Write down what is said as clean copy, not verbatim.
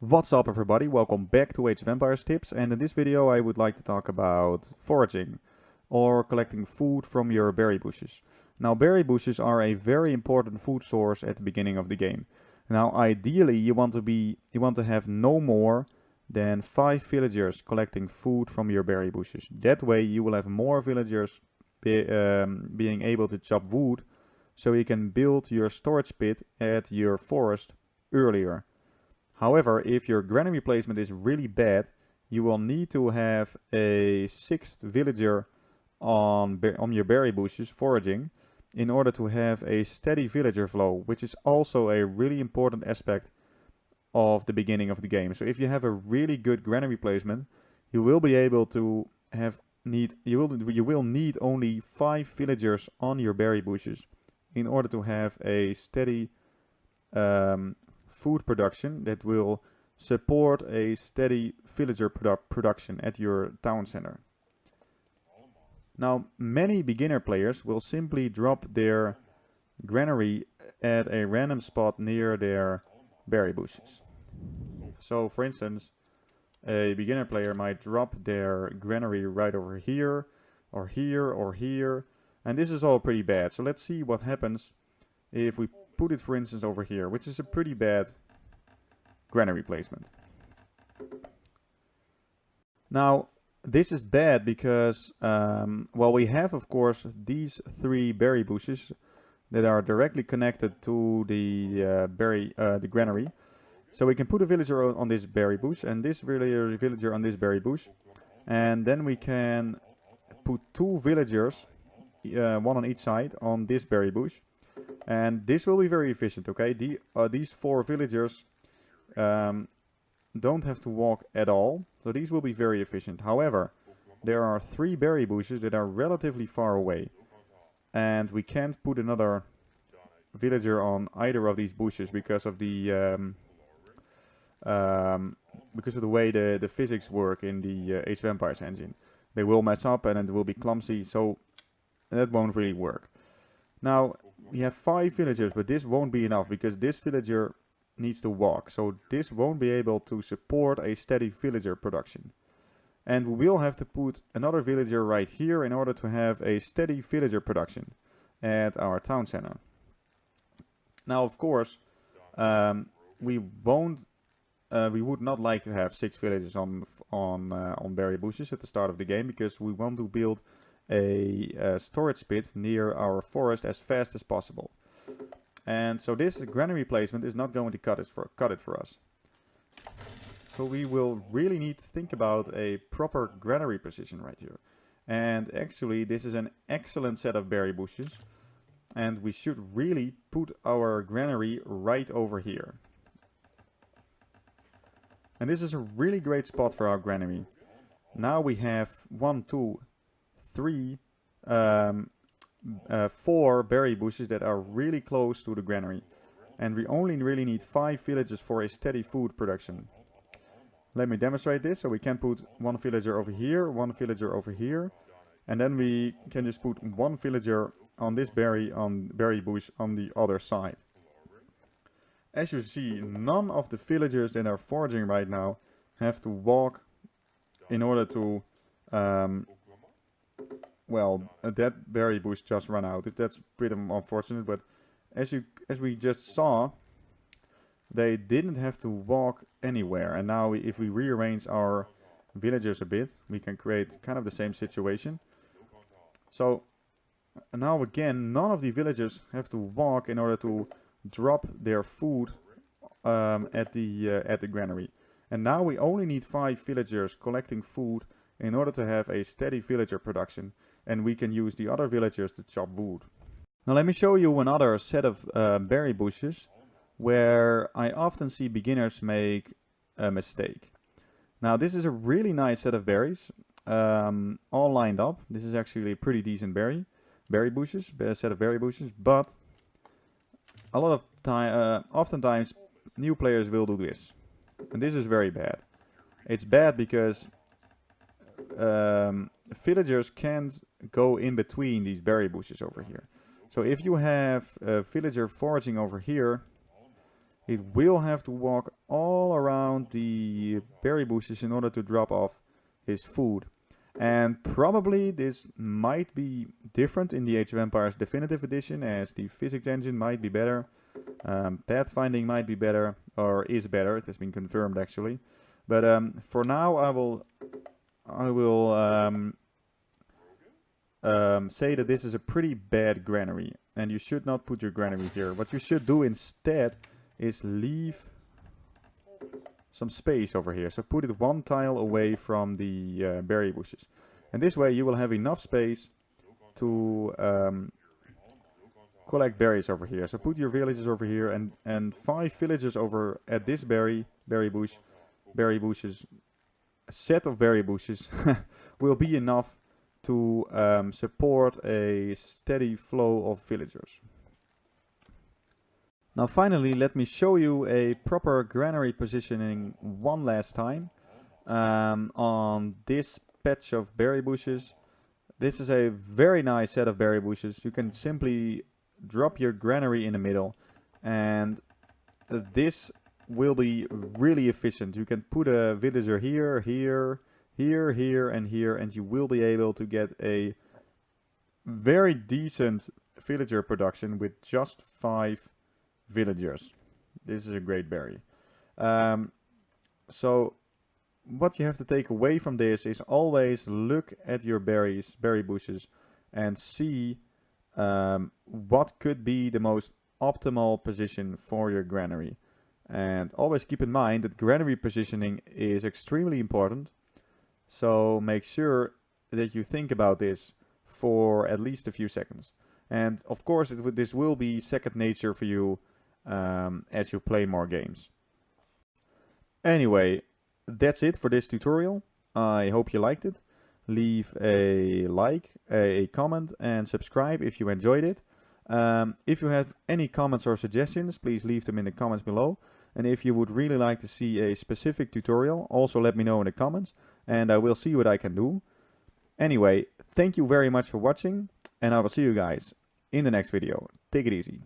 What's up everybody, welcome back to Age of Empires Tips, and in this video I would like to talk about foraging or collecting food from your berry bushes. Now berry bushes are a very important food source at the beginning of the game. Now ideally you want to have no more than 5 villagers collecting food from your berry bushes. That way you will have more villagers being able to chop wood, so you can build your storage pit at your forest earlier. However, if your granary placement is really bad, you will need to have a 6th villager on your berry bushes foraging in order to have a steady villager flow, which is also a really important aspect of the beginning of the game. So if you have a really good granary placement, you will be able to you will need only 5 villagers on your berry bushes in order to have a steady food production that will support a steady villager production at your town center. Now, many beginner players will simply drop their granary at a random spot near their berry bushes. So, for instance, a beginner player might drop their granary right over here, or here, or here, and this is all pretty bad. So let's see what happens if we put it, for instance, over here, which is a pretty bad granary placement. Now, this is bad because, well, we have, of course, these 3 berry bushes that are directly connected to the granary. So we can put a villager on this berry bush and this villager on this berry bush, and then we can put 2 villagers, one on each side, on this berry bush. And this will be very efficient, okay? These 4 villagers don't have to walk at all, so these will be very efficient. However, there are 3 berry bushes that are relatively far away, and we can't put another villager on either of these bushes because of the way the physics work in the Age of Empires engine. They will mess up and it will be clumsy, so that won't really work. Now, we have 5 villagers, but this won't be enough because this villager needs to walk. So this won't be able to support a steady villager production. And we will have to put another villager right here in order to have a steady villager production at our town center. Now, of course, we would not like to have 6 villagers on berry bushes at the start of the game, because we want to build a storage pit near our forest as fast as possible. And so this granary placement is not going to cut it for us. So we will really need to think about a proper granary position right here. And actually this is an excellent set of berry bushes, and we should really put our granary right over here. And this is a really great spot for our granary. Now we have 1, 2, 3, 4 berry bushes that are really close to the granary, and we only really need 5 villagers for a steady food production. Let me demonstrate this. So we can put 1 villager over here, 1 villager over here, and then we can just put 1 villager on this berry bush on the other side. As you see, none of the villagers that are foraging right now have to walk in order to well, that berry bush just ran out. That's pretty unfortunate, but as we just saw, they didn't have to walk anywhere. And now if we rearrange our villagers a bit, we can create kind of the same situation. So now again, none of the villagers have to walk in order to drop their food at the granary. And now we only need 5 villagers collecting food in order to have a steady villager production, and we can use the other villagers to chop wood. Now let me show you another set of berry bushes where I often see beginners make a mistake. Now this is a really nice set of berries, all lined up. This is actually a pretty decent set of berry bushes, but a lot of oftentimes new players will do this, and this is very bad. It's bad because villagers can't go in between these berry bushes over here. So if you have a villager foraging over here, it will have to walk all around the berry bushes in order to drop off his food. And probably this might be different in the Age of Empires Definitive Edition, as the physics engine might be better, pathfinding might be better, or is better. It has been confirmed actually. But for now, I will say that this is a pretty bad granary, and you should not put your granary here. What you should do instead is leave some space over here. So put it one tile away from the berry bushes. And this way you will have enough space to collect berries over here. So put your villagers over here, and 5 villagers over at this berry bushes. A set of berry bushes will be enough to support a steady flow of villagers. Now finally, let me show you a proper granary positioning one last time on this patch of berry bushes. This is a very nice set of berry bushes. You can simply drop your granary in the middle, and this will be really efficient. You can put a villager here, here, here, here, and here, and you will be able to get a very decent villager production with just 5 villagers. This is a great berry. So what you have to take away from this is always look at your berry bushes and see what could be the most optimal position for your granary. And always keep in mind that granary positioning is extremely important. So make sure that you think about this for at least a few seconds. And of course, this will be second nature for you as you play more games. Anyway, that's it for this tutorial. I hope you liked it. Leave a like, a comment, and subscribe if you enjoyed it. If you have any comments or suggestions, please leave them in the comments below. And if you would really like to see a specific tutorial, also let me know in the comments, and I will see what I can do. Anyway, thank you very much for watching, and I will see you guys in the next video. Take it easy.